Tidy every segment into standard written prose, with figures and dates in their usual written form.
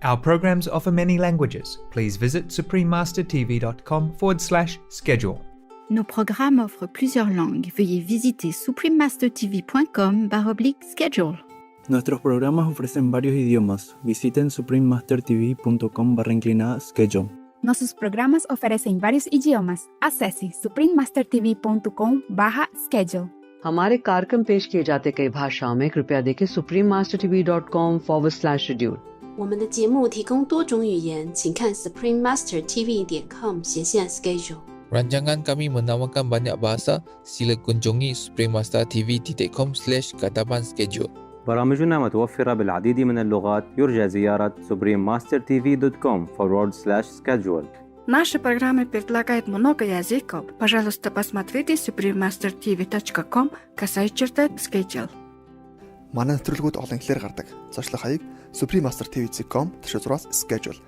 Our programs offer many languages. Please visit suprememastertv.com/schedule. Nos programmes offrent plusieurs langues. Veuillez visiter suprememastertv.com/schedule. Nuestros programas ofrecen varios idiomas. Visiten suprememastertv.com/schedule. Nossos programas oferecem vários idiomas. Acesse suprememastertv.com/schedule. हमारे कार्यक्रम पेश किए जाते कई भाषाओं में कृपया देखें suprememastertv.com/schedule。我们的节目提供多种语言，请看 suprememastertv.com/schedule。 Rancangan kami menawarkan banyak bahasa. Sila kunjungi suprememastertv.com/kataban-schedule. برامجنا متوفرة بالعديد من اللغات. يرجى زيارة suprememastertv.com/schedule. Наши программы предлагают много языков. Пожалуйста, посмотрите suprememastertv.com/schedule. Манай нэвтрүүлгүүд олон хэлээр гардаг. Зочлох хаяг suprememastertv.com/schedule.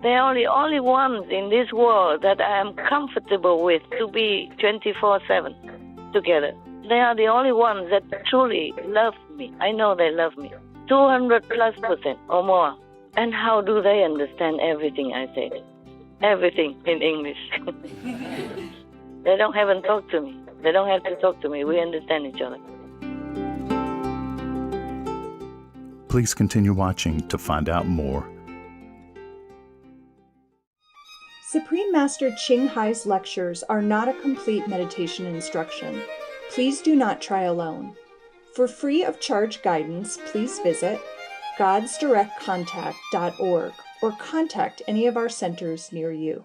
They are the only ones in this world that I am comfortable with to be 24/7 together. They are the only ones that truly love me. I know they love me. 200+% or more. And how do they understand everything I say? Everything in English. They don't have to talk to me. They don't have to talk to me. We understand each other. Please continue watching to find out more. Supreme Master Ching Hai's lectures are not a complete meditation instruction. Please do not try alone. For free of charge guidance, please visit godsdirectcontact.org or contact any of our centers near you.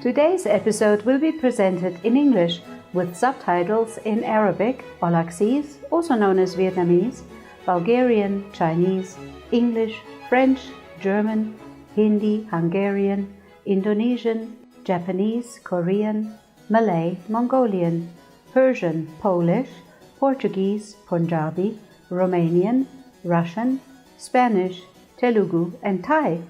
Today's episode will be presented in English with subtitles in Arabic, Olaxese, also known as Vietnamese, Bulgarian, Chinese, English, French, German, Hindi, Hungarian, Indonesian, Japanese, Korean, Malay, Mongolian, Persian, Polish, Portuguese, Punjabi, Romanian, Russian, Spanish, Telugu, and Thai.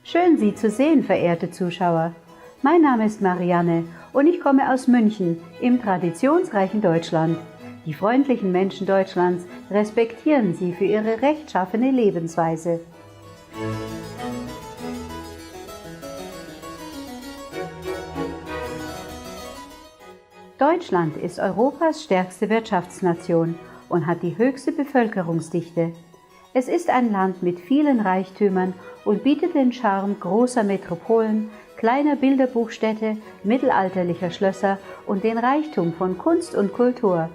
Schön, Sie zu sehen, verehrte Zuschauer. Mein Name ist Marianne und ich komme aus München im traditionsreichen Deutschland. Die freundlichen Menschen Deutschlands respektieren Sie für Ihre rechtschaffene Lebensweise. Deutschland ist Europas stärkste Wirtschaftsnation und hat die höchste Bevölkerungsdichte. Es ist ein Land mit vielen Reichtümern und bietet den Charme großer Metropolen, kleiner Bilderbuchstädte, mittelalterlicher Schlösser und den Reichtum von Kunst und Kultur.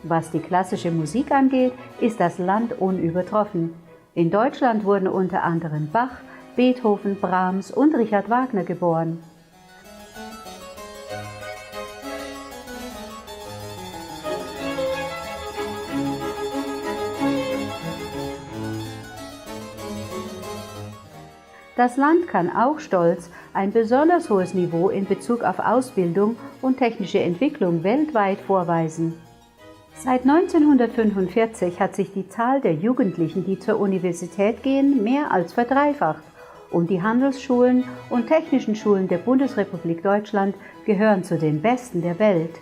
Was die klassische Musik angeht, ist das Land unübertroffen. In Deutschland wurden unter anderem Bach, Beethoven, Brahms und Richard Wagner geboren. Das Land kann auch stolz ein besonders hohes Niveau in Bezug auf Ausbildung und technische Entwicklung weltweit vorweisen. Seit 1945 hat sich die Zahl der Jugendlichen, die zur Universität gehen, mehr als verdreifacht und die Handelsschulen und technischen Schulen der Bundesrepublik Deutschland gehören zu den besten der Welt.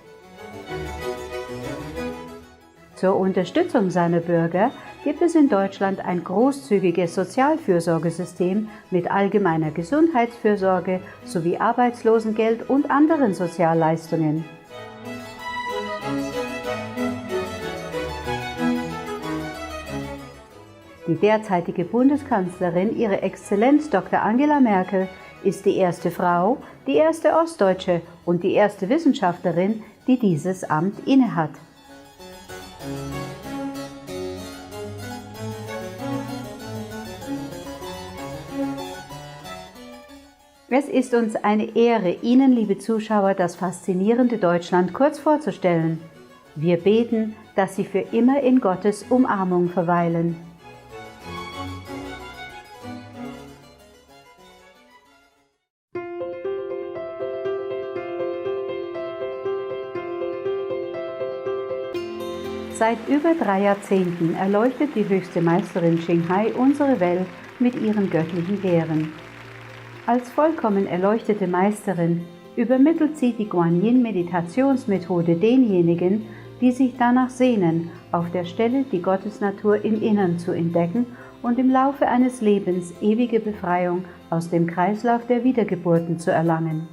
Zur Unterstützung seiner Bürger gibt es in Deutschland ein großzügiges Sozialfürsorgesystem mit allgemeiner Gesundheitsfürsorge sowie Arbeitslosengeld und anderen Sozialleistungen. Die derzeitige Bundeskanzlerin, Ihre Exzellenz Dr. Angela Merkel, ist die erste Frau, die erste Ostdeutsche und die erste Wissenschaftlerin, die dieses Amt innehat. Es ist uns eine Ehre, Ihnen, liebe Zuschauer, das faszinierende Deutschland kurz vorzustellen. Wir beten, dass Sie für immer in Gottes Umarmung verweilen. Seit über 3 Jahrzehnten erleuchtet die höchste Meisterin Ching unsere Welt mit ihren göttlichen Lehren. Als vollkommen erleuchtete Meisterin übermittelt sie die Guanyin-Meditationsmethode denjenigen, die sich danach sehnen, auf der Stelle die Gottesnatur im Innern zu entdecken und im Laufe eines Lebens ewige Befreiung aus dem Kreislauf der Wiedergeburten zu erlangen.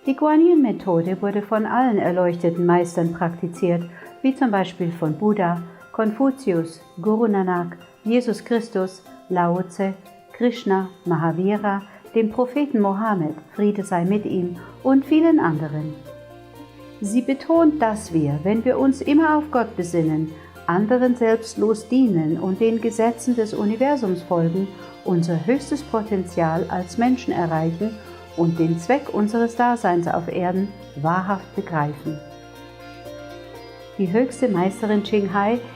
Die Guanyin-Methode wurde von allen erleuchteten Meistern praktiziert, wie zum Beispiel von Buddha, Konfuzius, Guru Nanak, Jesus Christus, Lao Tse, Krishna, Mahavira, dem Propheten Mohammed, Friede sei mit ihm, und vielen anderen. Sie betont, dass wir, wenn wir uns immer auf Gott besinnen, anderen selbstlos dienen und den Gesetzen des Universums folgen, unser höchstes Potenzial als Menschen erreichen und den Zweck unseres Daseins auf Erden wahrhaft begreifen. Die höchste Meisterin Ching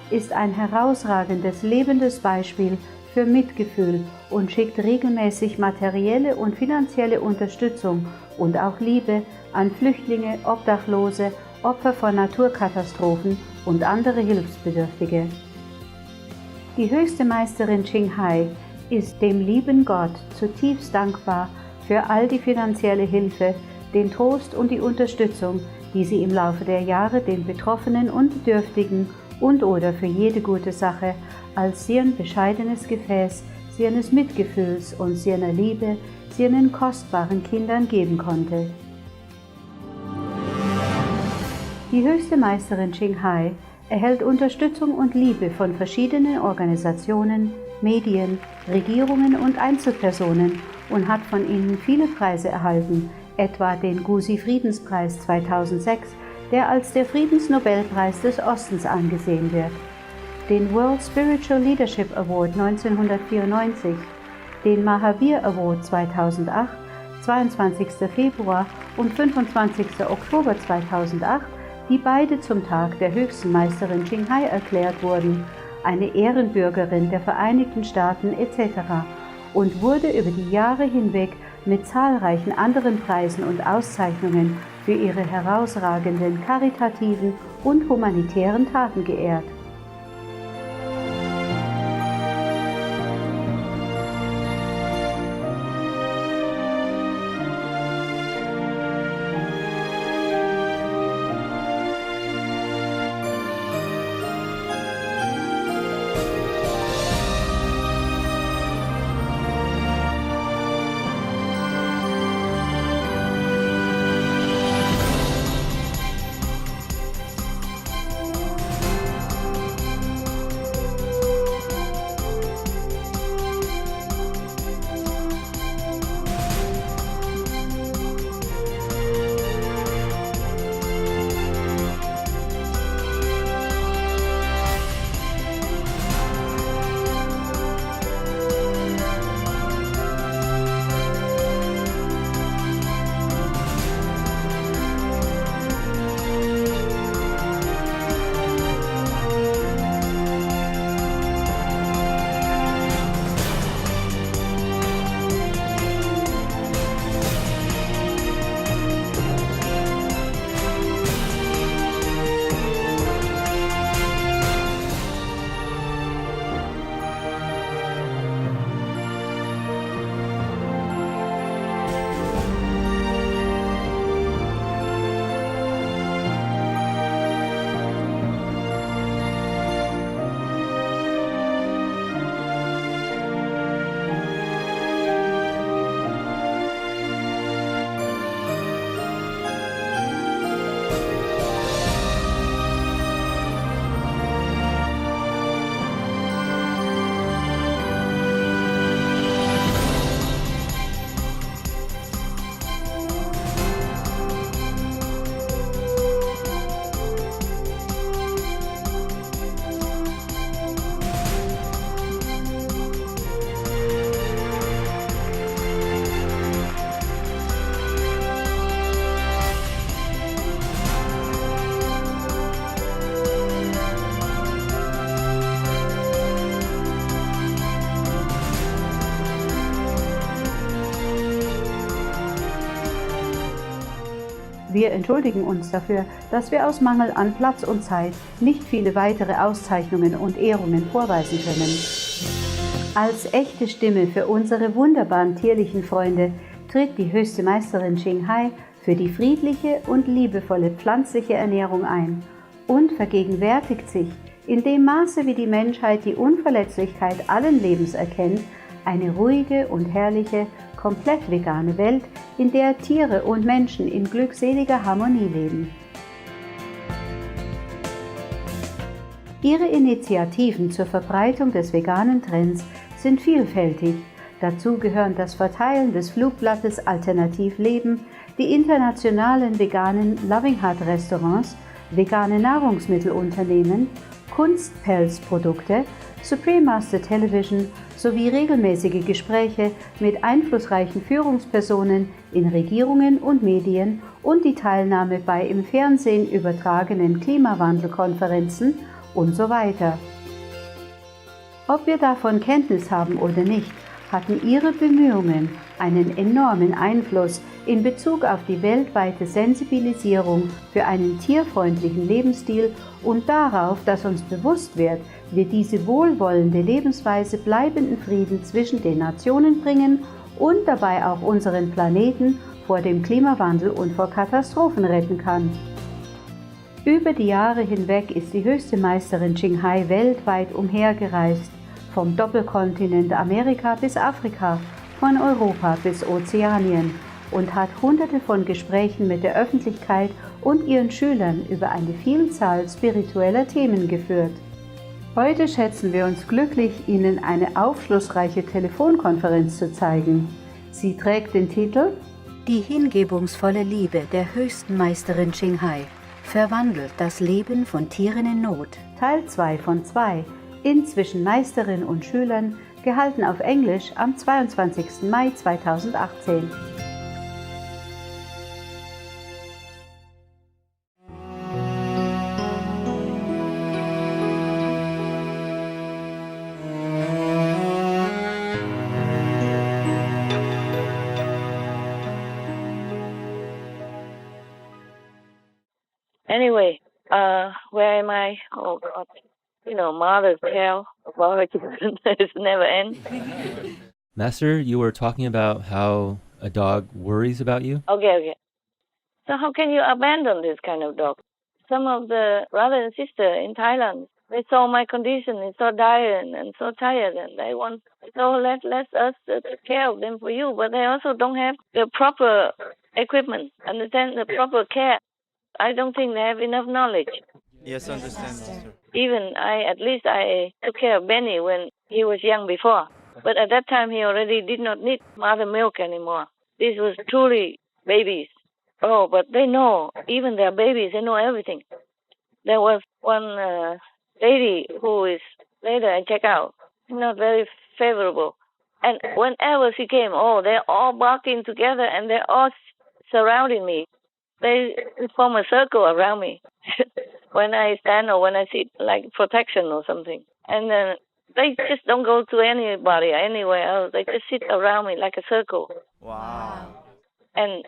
ist ein herausragendes, lebendes Beispiel für Mitgefühl und schickt regelmäßig materielle und finanzielle Unterstützung und auch Liebe an Flüchtlinge, Obdachlose, Opfer von Naturkatastrophen und andere Hilfsbedürftige. Die höchste Meisterin Ching ist dem lieben Gott zutiefst dankbar für all die finanzielle Hilfe, den Trost und die Unterstützung, die sie im Laufe der Jahre den Betroffenen und Bedürftigen und/oder für jede gute Sache als sehr bescheidenes Gefäß seines Mitgefühls und seiner Liebe seinen kostbaren Kindern geben konnte. Die höchste Meisterin Ching erhält Unterstützung und Liebe von verschiedenen Organisationen, Medien, Regierungen und Einzelpersonen und hat von ihnen viele Preise erhalten, etwa den Gusi-Friedenspreis 2006, der als der Friedensnobelpreis des Ostens angesehen wird, den World Spiritual Leadership Award 1994, den Mahavir Award 2008, 22. Februar und 25. Oktober 2008, die beide zum Tag der höchsten Meisterin Ching erklärt wurden, eine Ehrenbürgerin der Vereinigten Staaten etc. und wurde über die Jahre hinweg mit zahlreichen anderen Preisen und Auszeichnungen für ihre herausragenden karitativen und humanitären Taten geehrt. Wir entschuldigen uns dafür, dass wir aus Mangel an Platz und Zeit nicht viele weitere Auszeichnungen und Ehrungen vorweisen können. Als echte Stimme für unsere wunderbaren tierlichen Freunde tritt die höchste Meisterin Ching für die friedliche und liebevolle pflanzliche Ernährung ein und vergegenwärtigt sich, in dem Maße, wie die Menschheit die Unverletzlichkeit allen Lebens erkennt, eine ruhige und herrliche, komplett vegane Welt, in der Tiere und Menschen in glückseliger Harmonie leben. Ihre Initiativen zur Verbreitung des veganen Trends sind vielfältig. Dazu gehören das Verteilen des Flugblattes Alternativ Leben, die internationalen veganen Loving Heart Restaurants, vegane Nahrungsmittelunternehmen, Kunstpelzprodukte, Supreme Master Television sowie regelmäßige Gespräche mit einflussreichen Führungspersonen in Regierungen und Medien und die Teilnahme bei im Fernsehen übertragenen Klimawandelkonferenzen und so weiter. Ob wir davon Kenntnis haben oder nicht, hatten ihre Bemühungen einen enormen Einfluss in Bezug auf die weltweite Sensibilisierung für einen tierfreundlichen Lebensstil und darauf, dass uns bewusst wird, wir diese wohlwollende Lebensweise bleibenden Frieden zwischen den Nationen bringen und dabei auch unseren Planeten vor dem Klimawandel und vor Katastrophen retten kann. Über die Jahre hinweg ist die höchste Meisterin Ching weltweit umhergereist, vom Doppelkontinent Amerika bis Afrika, von Europa bis Ozeanien und hat Hunderte von Gesprächen mit der Öffentlichkeit und ihren Schülern über eine Vielzahl spiritueller Themen geführt. Heute schätzen wir uns glücklich, Ihnen eine aufschlussreiche Telefonkonferenz zu zeigen. Sie trägt den Titel Die hingebungsvolle Liebe der höchsten Meisterin Ching verwandelt das Leben von Tieren in Not. Teil 2 von 2, inzwischen Meisterin und Schülern, gehalten auf Englisch am 22. Mai 2018. Anyway, where am I? Oh God, mother's tale about her children is never end. Master, you were talking about how a dog worries about you? Okay. So how can you abandon this kind of dog? Some of the brother and sister in Thailand, they saw my condition, it's so dire and so tired, and they want, so let us take care of them for you, but they also don't have the proper equipment, understand the proper care. I don't think they have enough knowledge. Yes, understand, Master. Even at least I took care of Benny when he was young before. But at that time, he already did not need mother milk anymore. This was truly babies. Oh, but they know, even their babies, they know everything. There was one lady who is, later I check out, not very favorable. And whenever she came, they're all barking together and they're all surrounding me. They form a circle around me when I stand or when I sit, like protection or something. And then they just don't go to anybody or anywhere else. They just sit around me like a circle. Wow. And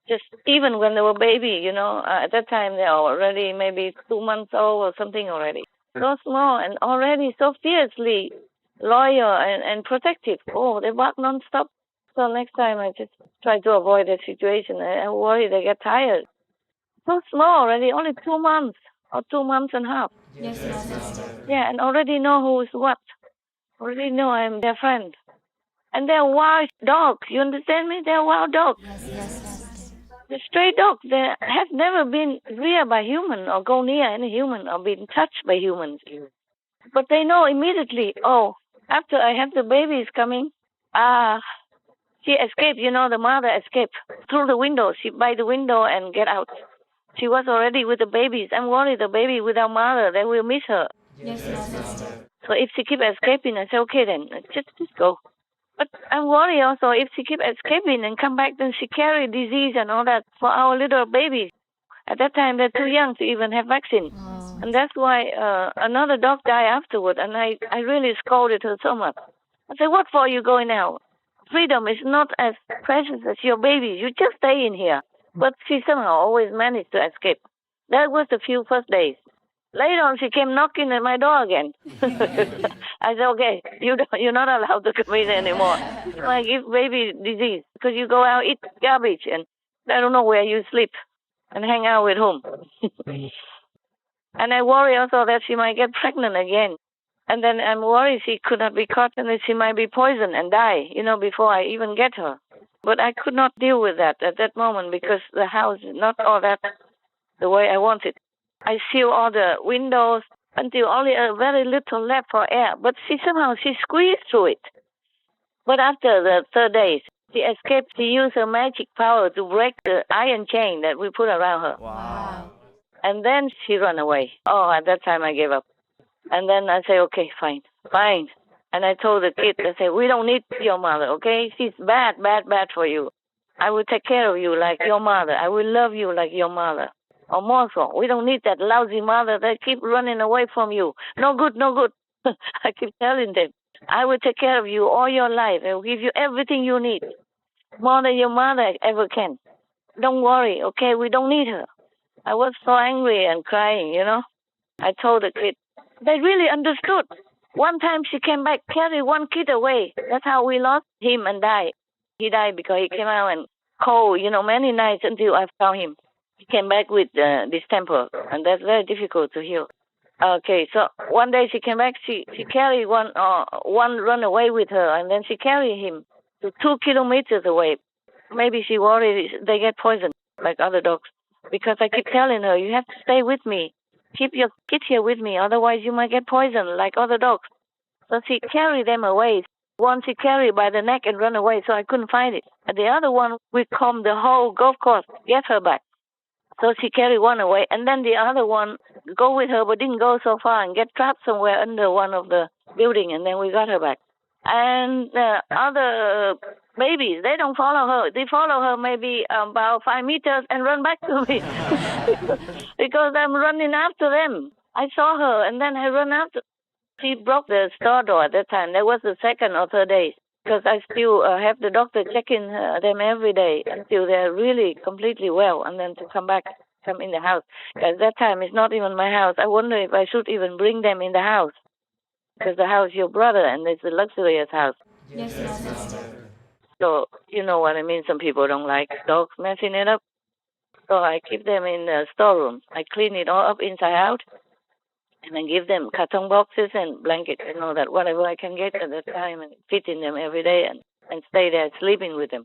just even when they were baby, at that time they are already maybe 2 months old or something already. So small and already so fiercely loyal and protective. Oh, they bark non-stop. So next time I just try to avoid that situation. I worry they get tired. So small already, only 2 months or 2 months and a half. Yes. Yeah, and already know who is what. Already know I'm their friend. And they're wild dogs. You understand me? They're wild dogs. Yes. The stray dogs, they have never been reared by human or go near any human or been touched by humans. But they know immediately, after I have the babies coming, she escaped, the mother escaped through the window. She by the window and get out. She was already with the babies. I'm worried the baby without mother, they will miss her. Yes. So if she keep escaping, I say, okay then, just go. But I'm worried also if she keep escaping and come back, then she carry disease and all that for our little babies. At that time, they're too young to even have vaccine. Oh. And that's why another dog died afterward, and I really scolded her so much. I said, what for you going now? Freedom is not as precious as your baby. You just stay in here. But she somehow always managed to escape. That was the few first days. Later on, she came knocking at my door again. I said, okay, you're not allowed to come in anymore. You might give baby disease because you go out, eat garbage, and I don't know where you sleep and hang out with whom. And I worry also that she might get pregnant again. And then I'm worried she could not be caught and that she might be poisoned and die, before I even get her. But I could not deal with that at that moment because the house is not all that the way I want it. I seal all the windows until only a very little left for air. But she squeezed through it. But after the third day, she escaped. She used her magic power to break the iron chain that we put around her. Wow. And then she ran away. Oh, at that time I gave up. And then I say, okay, fine. And I told the kid, I said, we don't need your mother, okay? She's bad for you. I will take care of you like your mother. I will love you like your mother. Or more so. We don't need that lousy mother that keep running away from you. No good. I keep telling them, I will take care of you all your life. I will give you everything you need. More than your mother ever can. Don't worry, okay? We don't need her. I was so angry and crying, I told the kid. They really understood. One time she came back, carried one kid away. That's how we lost him and died. He died because he came out and cold, many nights until I found him. He came back with distemper, and that's very difficult to heal. Okay, so one day she came back, she carried one run away with her, and then she carried him to 2 kilometers away. Maybe she worried they get poisoned like other dogs. Because I keep telling her, you have to stay with me. Keep your kid here with me, otherwise you might get poisoned like other dogs. So she carried them away. One she carried by the neck and run away, so I couldn't find it. And the other one, we combed the whole golf course, get her back. So she carried one away, and then the other one go with her, but didn't go so far and get trapped somewhere under one of the building, and then we got her back. And the other babies, they don't follow her. They follow her maybe about 5 meters and run back to me because I'm running after them. I saw her, and then I run after. She broke the store door at that time. That was the second or third day because I still have the doctor checking them every day until they're really completely well, and then to come in the house. At that time, it's not even my house. I wonder if I should even bring them in the house. Because the house is your brother, and it's a luxurious house. Yes. So, you know what I mean? Some people don't like dogs messing it up. So I keep them in the storeroom. I clean it all up inside out, and then give them carton boxes and blankets and all that, whatever I can get at the time, and fit in them every day and stay there sleeping with them.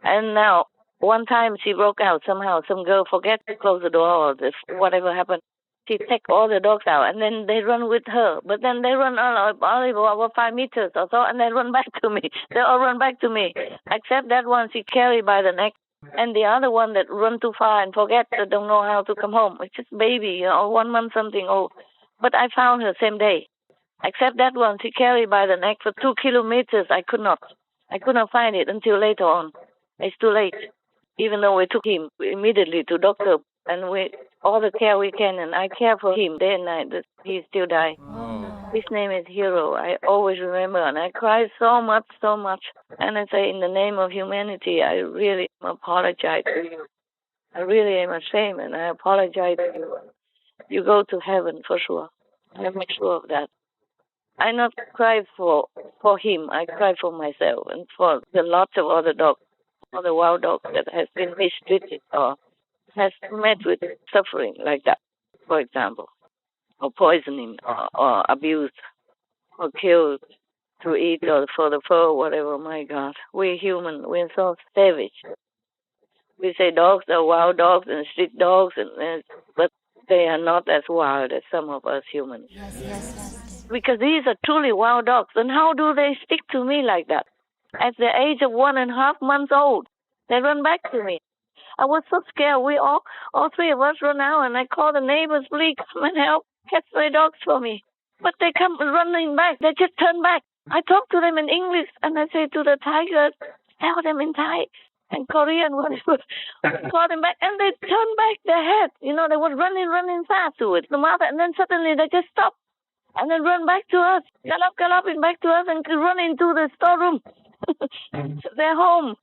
And now, one time she broke out somehow. Some girl forget to close the door or whatever happened. She take all the dogs out, and then they run with her. But then they run only over 5 meters or so, and they run back to me. They all run back to me, except that one she carried by the neck, and the other one that run too far and forget they don't know how to come home. It's just baby, 1 month something old. But I found her same day, except that one she carried by the neck for 2 kilometers. I could not find it until later on. It's too late, even though we took him immediately to doctor. And all the care we can, and I care for him day and night. He still died. Oh. His name is Hero. I always remember, and I cry so much. And I say, in the name of humanity, I really apologize to you. I really am ashamed, and I apologize to you. You go to heaven for sure. I make sure of that. I not cry for him. I cry for myself and for the lots of other dogs, other wild dogs that has been mistreated or has met with suffering like that, for example, or poisoning, or abused, or killed to eat or for the fur, whatever. My God, we're human. We're so savage. We say dogs are wild dogs and street dogs, but they are not as wild as some of us humans. Yes. Because these are truly wild dogs. And how do they stick to me like that? At the age of 1.5 months old, they run back to me. I was so scared. We all three of us run out, and I called the neighbors, please come and help catch my dogs for me. But they come running back. They just turn back. I talk to them in English, and I say to the tigers, tell them in Thai and Korean, whatever. Call them back, and they turn back their head. They were running fast towards the mother, and then suddenly they just stop and then run back to us, galloping back to us and run into the storeroom. They're home.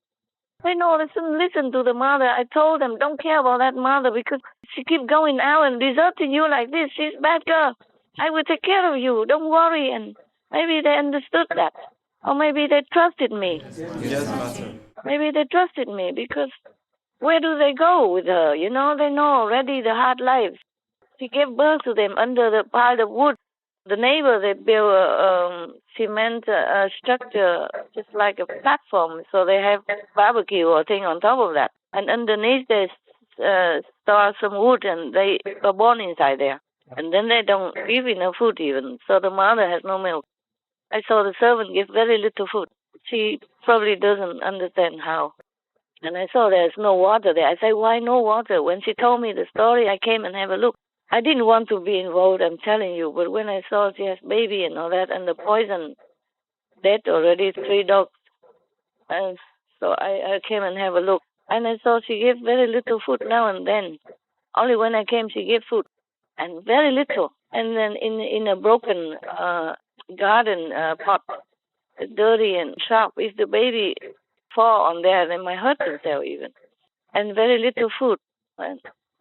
They know they shouldn't listen to the mother. I told them, don't care about that mother because she keep going out and deserting you like this. She's a bad girl. I will take care of you. Don't worry. And maybe they understood that. Or maybe they trusted me. Yes, Master. Maybe they trusted me because where do they go with her? You know, they know already the hard life. She gave birth to them under the pile of wood. The neighbor, they built a cement structure, just like a platform, so they have barbecue or thing on top of that. And underneath they store some wood, and they are born inside there. And then they don't give enough food even, so the mother has no milk. I saw the servant give very little food. She probably doesn't understand how. And I saw there's no water there. I said, why no water? When she told me the story, I came and have a look. I didn't want to be involved, I'm telling you, but when I saw she has baby and all that, and the poison dead already, 3 dogs, and so I came and have a look. And I saw she gave very little food now and then. Only when I came, she gave food, and very little. And then in a broken garden pot, dirty and sharp, if the baby fall on there, they might hurt themselves even. And very little food. And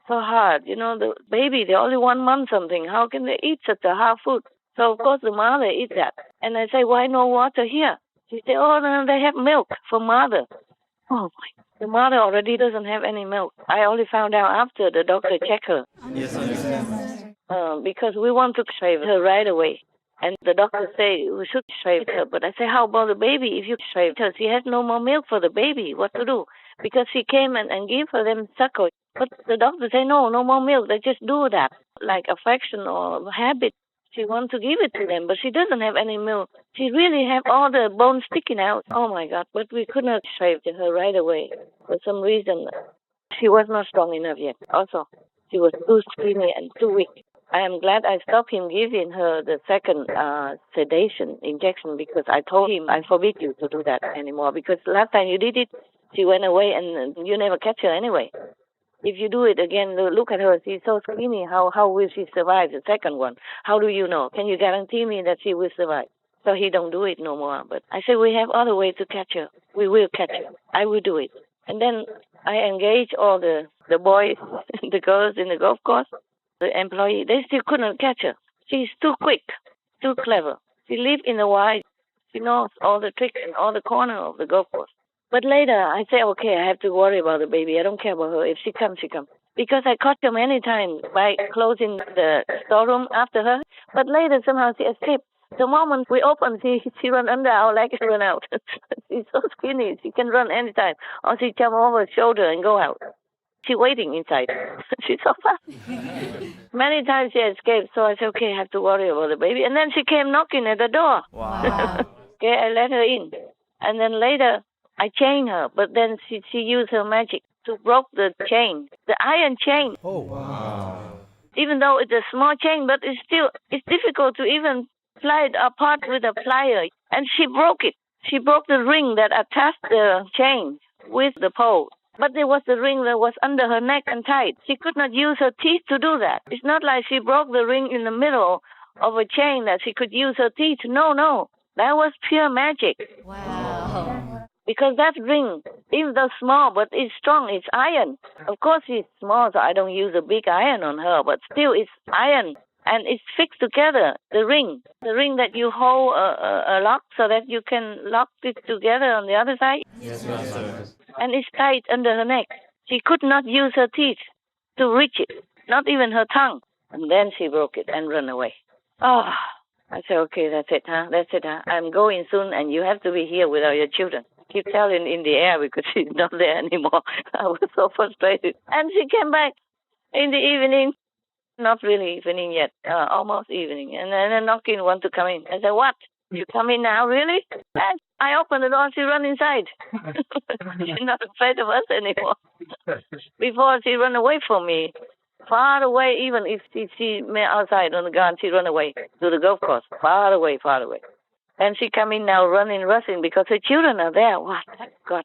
so hard. You know, the baby, they're only 1 month something. How can they eat such a hard food? So, of course, the mother eats that. And I say, why no water here? She said, oh, no, they have milk for mother. Oh, my. The mother already doesn't have any milk. I only found out after the doctor checked her. Yes, I understand. Because we want to shave her right away. And the doctor say we should shave her. But I say, how about the baby? If you shave her, she has no more milk for the baby. What to do? Because she came and gave her them suckle. But the doctor say, no more milk. They just do that, like affection or habit. She wants to give it to them, but she doesn't have any milk. She really have all the bones sticking out. Oh, my God. But we could not shave her right away. For some reason, she was not strong enough yet. Also, she was too skinny and too weak. I am glad I stopped him giving her the second sedation injection because I told him I forbid you to do that anymore because last time you did it, she went away and you never catch her anyway. If you do it again, look at her. She's so skinny. How will she survive the second one? How do you know? Can you guarantee me that she will survive? So he don't do it no more. But I said we have other ways to catch her. We will catch her. I will do it. And then I engage all the boys, the girls in the golf course. The employee, they still couldn't catch her. She's too quick, too clever. She lives in the wild. She knows all the tricks and all the corner of the golf course. But later, I say, okay, I have to worry about the baby. I don't care about her. If she comes, she comes. Because I caught her many times by closing the storeroom after her. But later, somehow she escaped. The moment we open, she run under our leg and run out. She's so skinny. She can run anytime. Or she jump over her shoulder and go out. She's waiting inside. She's so fast. Many times she escaped, so I said, okay, I have to worry about the baby. And then she came knocking at the door. Wow. Okay, I let her in. And then later, I chained her, but then she used her magic to broke the chain, the iron chain. Oh, wow. Even though it's a small chain, but it's difficult to even ply it apart with a plier. And she broke it. She broke the ring that attached the chain with the pole. But there was the ring that was under her neck and tight. She could not use her teeth to do that. It's not like she broke the ring in the middle of a chain that she could use her teeth. No. That was pure magic. Wow. Because that ring, even though small, but it's strong, it's iron. Of course it's small, so I don't use a big iron on her, but still it's iron. And it's fixed together, the ring that you hold a lock so that you can lock it together on the other side. Yes, Master. And it's tight under her neck. She could not use her teeth to reach it, not even her tongue. And then she broke it and ran away. Oh, I said, okay, that's it, huh? I'm going soon, and you have to be here without your children. Keep telling in the air because she's not there anymore. I was so frustrated. And she came back in the evening. Not really evening yet, almost evening. And then a knocking, want to come in. I said, what? You come in now, really? And I opened the door, she ran inside. She's not afraid of us anymore. Before, she ran away from me. Far away, even if she see me outside on the garden, she run away to the golf course. Far away. And she come in now running, rushing, because her children are there. What? God.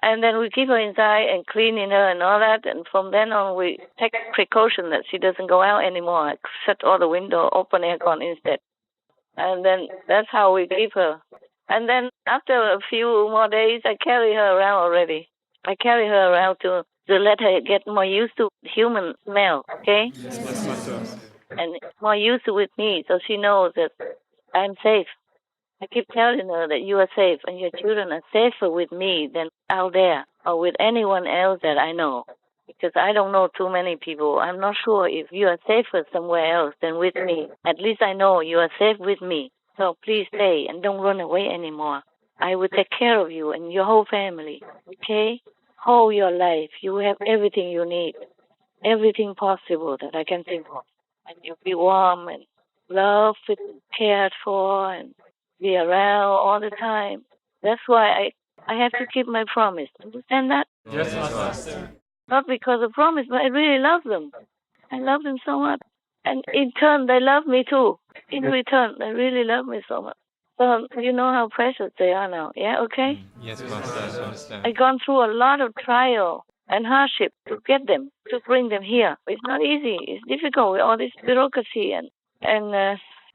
And then we keep her inside and cleaning her and all that. And from then on, we take precaution that she doesn't go out anymore. I shut all the window, open aircon instead. And then that's how we keep her. And then after a few more days, I carry her around already. I carry her around to let her get more used to human smell, okay? Yes, Master. And more used to with me, so she knows that I'm safe. I keep telling her that you are safe and your children are safer with me than out there or with anyone else that I know. Because I don't know too many people. I'm not sure if you are safer somewhere else than with me. At least I know you are safe with me. So please stay and don't run away anymore. I will take care of you and your whole family. Okay? Whole your life. You have everything you need. Everything possible that I can think of. And you'll be warm and loved and cared for and be around all the time. That's why I have to keep my promise. Understand that? Yes, Master. Not because of promise, but I really love them. I love them so much. And in turn, they love me too. In return, they really love me so much. So you know how precious they are now. Yeah, okay? Yes, Master. I understand. I've gone through a lot of trial and hardship to get them, to bring them here. It's not easy. It's difficult with all this bureaucracy and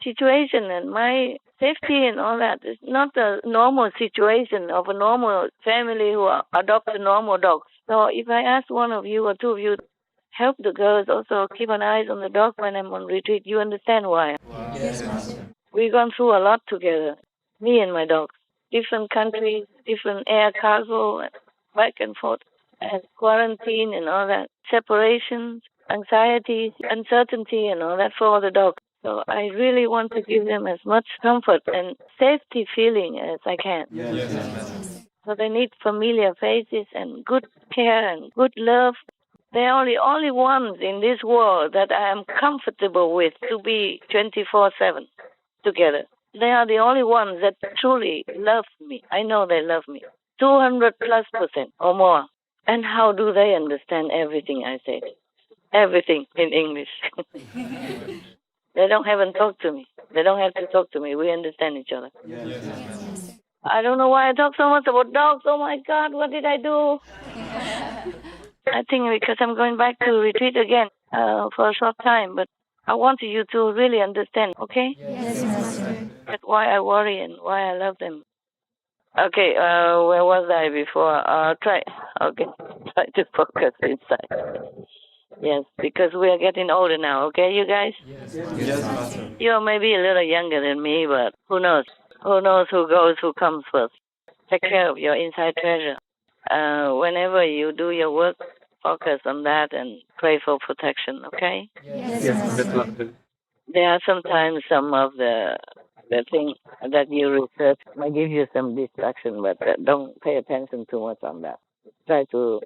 situation and my safety and all that. It's not the normal situation of a normal family who adopt a normal dog. So if I ask one of you or two of you to help the girls, also keep an eye on the dog when I'm on retreat, you understand why. Wow. Yes, Master. We've gone through a lot together, me and my dogs. Different countries, different air cargo, and back and forth, and quarantine and all that, separations, anxiety, uncertainty and all that for the dogs. So I really want to give them as much comfort and safety feeling as I can. Yes, Master. So they need familiar faces and good care and good love. They're only ones in this world that I am comfortable with to be 24/7 together. They are the only ones that truly love me. I know they love me. 200+% or more. And how do they understand everything I said? Everything in English. They don't have to talk to me. They don't have to talk to me. We understand each other. Yes. I don't know why I talk so much about dogs. Oh my God, what did I do? I think because I'm going back to retreat again for a short time, but I want you to really understand, okay? Yes, Master. That's why I worry and why I love them. Okay, where was I before? Try to focus inside. Yes, because we are getting older now, okay, you guys? Yes, Master. You're maybe a little younger than me, but who knows? Who knows who goes, who comes first? Take care of your inside treasure. Whenever you do your work, focus on that and pray for protection, okay? Yes, Master. There are sometimes some of the things that you research might give you some distraction, but don't pay attention too much on that. Try to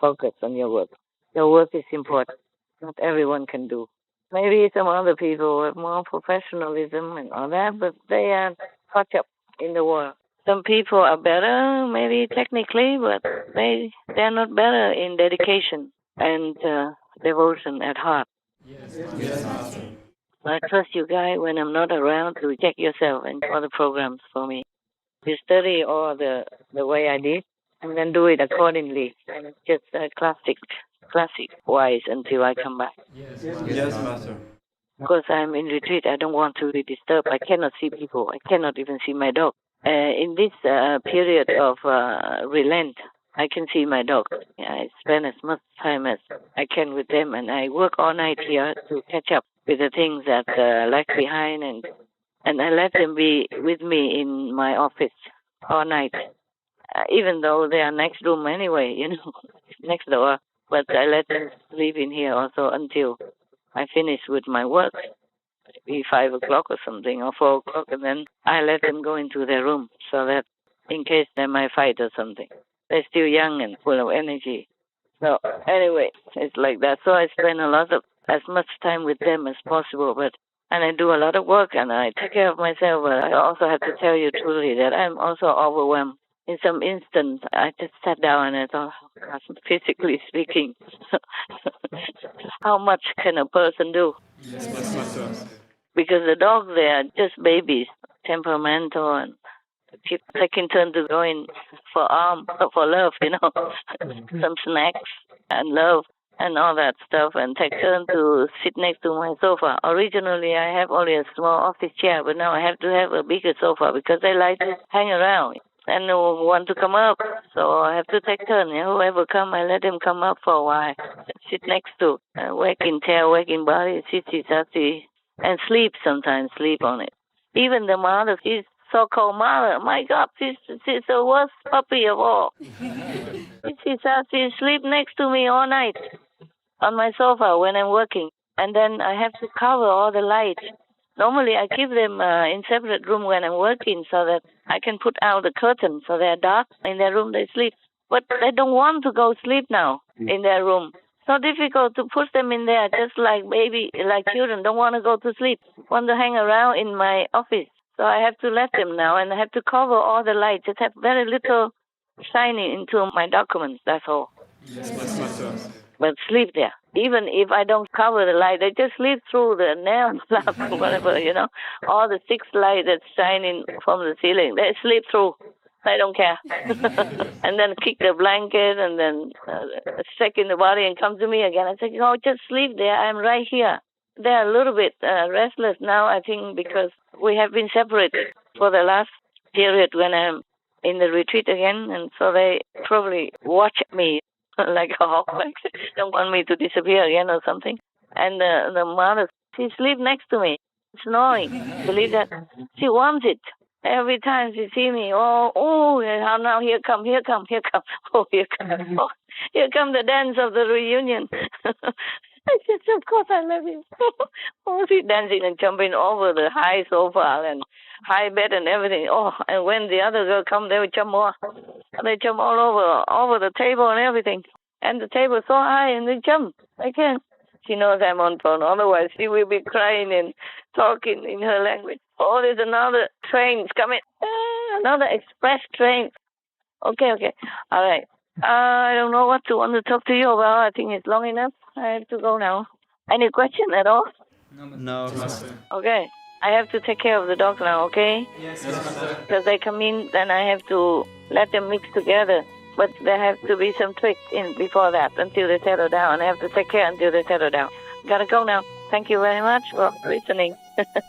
focus on your work. Your work is important. Not everyone can do. Maybe some other people have more professionalism and all that, but they are caught up in the world. Some people are better, maybe technically, but they're not better in dedication and devotion at heart. Yes, Master. I trust you guys when I'm not around to check yourself and all the programs for me. You study all the way I did and then do it accordingly. And just classic wise until I come back. Yes, Master. Because I'm in retreat, I don't want to be disturbed. I cannot see people. I cannot even see my dog. In this period of relent, I can see my dog. I spend as much time as I can with them, and I work all night here to catch up with the things that left behind, and I let them be with me in my office all night, even though they are next room anyway, next door. But I let them sleep in here also until I finish with my work, maybe 5 o'clock or something, or 4 o'clock, and then I let them go into their room so that in case they might fight or something. They're still young and full of energy. So anyway, it's like that. So I spend as much time with them as possible, and I do a lot of work and I take care of myself, but I also have to tell you truly that I'm also overwhelmed. In some instance, I just sat down and I thought, oh, gosh, physically speaking, how much can a person do? Yes, Master. Because the dogs, they are just babies, temperamental, and keep taking turn to go in for love, some snacks and love. and all that stuff, and take turn to sit next to my sofa. Originally, I have only a small office chair, but now I have to have a bigger sofa because they like to hang around and no one want to come up. So I have to take turn. Whoever come, I let them come up for a while, sit next to, wag in tail, wag in body, sit, and sleep sometimes, sleep on it. Even the mother, she's so-called mother. My God, she's the worst puppy of all. She sleep next to me all night on my sofa when I'm working. And then I have to cover all the lights. Normally, I keep them in separate room when I'm working so that I can put out the curtain so they're dark. In their room, they sleep. But they don't want to go sleep now in their room. So difficult to push them in there, just like children don't want to go to sleep, want to hang around in my office. So I have to let them now, and I have to cover all the lights. Just have very little shining into my documents, that's all. Yes, master. But sleep there. Even if I don't cover the light, they just sleep through the nail lamp or whatever, all the 6 lights that's shining from the ceiling. They sleep through. I don't care. And then kick the blanket and then shake in the body and come to me again. I say, just sleep there. I'm right here. They're a little bit restless now, I think, because we have been separated for the last period when I'm in the retreat again. And so they probably watch me like a hawk, don't want me to disappear again or something. And the mother, she sleeps next to me, snoring. Believe that? She wants it. Every time she see me, now here come. Oh, here come. Oh, here come the dance of the reunion. I said, of course I love you. She's dancing and jumping over the high sofa and high bed and everything. And when the other girl come, they will jump more. They jump all over the table and everything. And the table is so high and they jump. I can't. She knows I'm on phone. Otherwise, she will be crying and talking in her language. Oh, there's another train coming. Another express train. Okay. All right. I don't know what to want to talk to you about. I think it's long enough. I have to go now. Any question at all? No, master. Okay. I have to take care of the dog now, okay? Yes, master. Because they come in, then I have to let them mix together. But there have to be some tricks in before that until they settle down. I have to take care until they settle down. Gotta go now. Thank you very much for listening.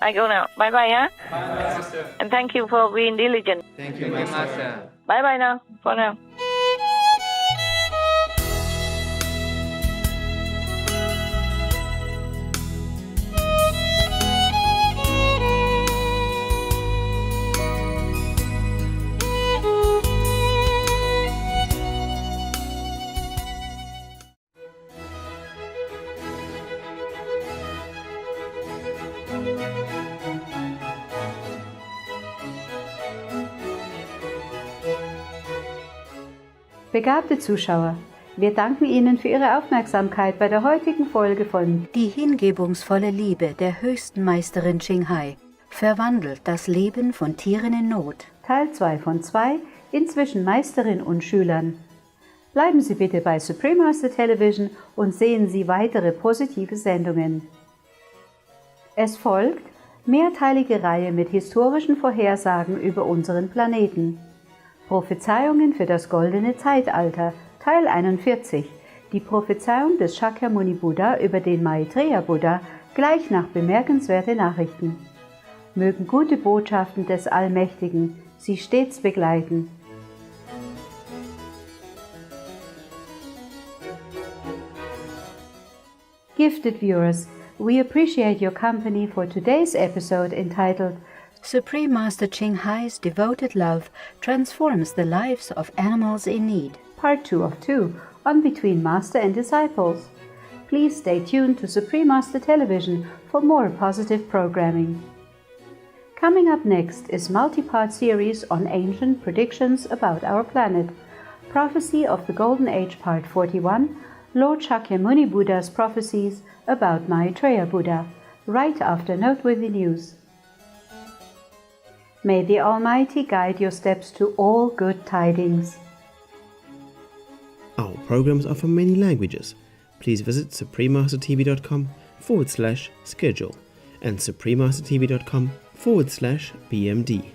I go now. Bye-bye, huh? Bye, master. And thank you for being diligent. Thank you, master. Bye-bye now. For now. Begabte Zuschauer, wir danken Ihnen für Ihre Aufmerksamkeit bei der heutigen Folge von Die hingebungsvolle Liebe der höchsten Meisterin Ching verwandelt das Leben von Tieren in Not. Teil 2 von 2, inzwischen Meisterin und Schülern. Bleiben Sie bitte bei Supreme Master Television und sehen Sie weitere positive Sendungen. Es folgt mehrteilige Reihe mit historischen Vorhersagen über unseren Planeten. Prophezeiungen für das goldene Zeitalter, Teil 41, die Prophezeiung des Shakyamuni Buddha über den Maitreya Buddha, gleich nach bemerkenswerte Nachrichten. Mögen gute Botschaften des Allmächtigen Sie stets begleiten. Gifted viewers, we appreciate your company for today's episode entitled Supreme Master Ching Hai's devoted love transforms the lives of animals in need. Part 2 of 2 on Between Master and Disciples. Please stay tuned to Supreme Master Television for more positive programming. Coming up next is multi-part series on ancient predictions about our planet. Prophecy of the Golden Age Part 41, Lord Shakyamuni Buddha's prophecies about Maitreya Buddha, right after noteworthy news. May the Almighty guide your steps to all good tidings. Our programs are from many languages. Please visit suprememastertv.com/schedule and suprememastertv.com/BMD.